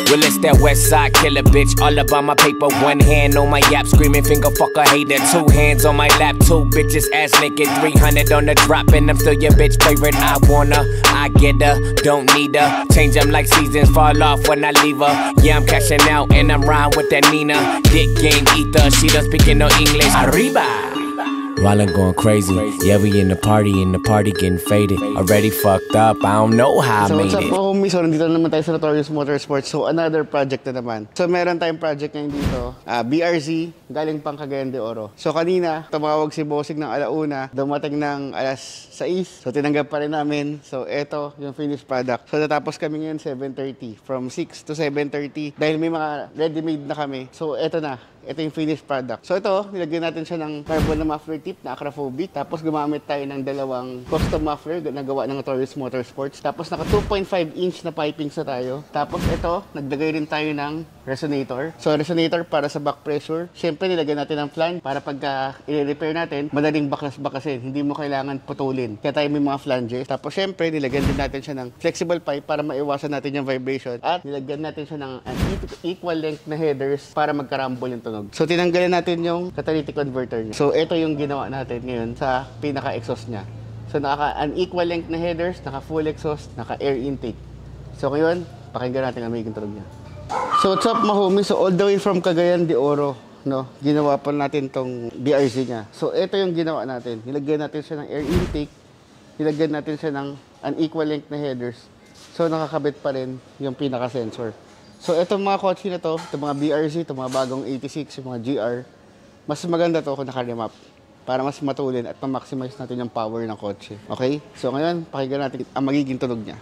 Well, it's that west side killer bitch. All about my paper, one hand on my yap, screaming finger fuck a hater. Two hands on my lap, two bitches ass naked. 300 on the drop, and I'm still your bitch favorite. I wanna, I get her, don't need her. Change them like seasons, fall off when I leave her. Yeah, I'm cashing out, and I'm riding with that Nina. Dick game ether, she don't speak no English. Arriba! While I'm going crazy, yeah, we in the party getting faded. Already fucked up, I don't know how I made it. So what's up po homies? So nandito naman tayo sa Notorious Motorsports. So another project na naman. So meron tayong project ngayon dito, BRZ, galing pang Cagayan de Oro. So kanina, tumawag si Bossing ng alauna, dumating ng alas 6. So tinanggap pa rin namin. So eto yung finished product. So natapos kami ngayon 7:30. From 6 to 7:30. Dahil may mga ready-made na kami. So eto na. Ito yung finished product. So ito, nilagyan natin siya ng carbon na muffler tip na acrophobic. Tapos gumamit tayo ng dalawang custom muffler na gawa ng Notorious Motorsports. Tapos naka 2.5 inch na piping sa tayo. Tapos ito, naglagay rin tayo ng resonator. So resonator para sa back pressure. Siyempre nilagyan natin ng flange para pagka i-repair natin, madaling baklas-bakasin. Hindi mo kailangan putulin. Kaya tayo may mga flanges. Tapos siyempre nilagyan din natin siya ng flexible pipe para maiwasan natin yung vibration. At nilagyan natin siya ng equal length na headers para magkarambol yung tunog. So tinanggalan natin yung catalytic converter niya. So ito yung ginawa natin ngayon sa pinaka-exhaust niya. So unequal length na headers, naka full exhaust, naka air intake. So ngayon, pakinggan natin ang magiging tunog niya. So what's up mga homies? So all the way from Cagayan de Oro, no, ginawa pa natin tong BRZ niya. So ito yung ginawa natin. Nilagyan natin siya ng air intake, nilagyan natin siya ng unequal length na headers. So nakakabit pa rin yung pinaka-sensor. So, itong mga kotse na to, itong mga BRZ, itong mga bagong 86, yung mga GR, mas maganda to kung naka-remap para mas matulin at ma-maximize natin yung power ng kotse. Okay? So, ngayon, pakinggan natin ang magiging tunog niya.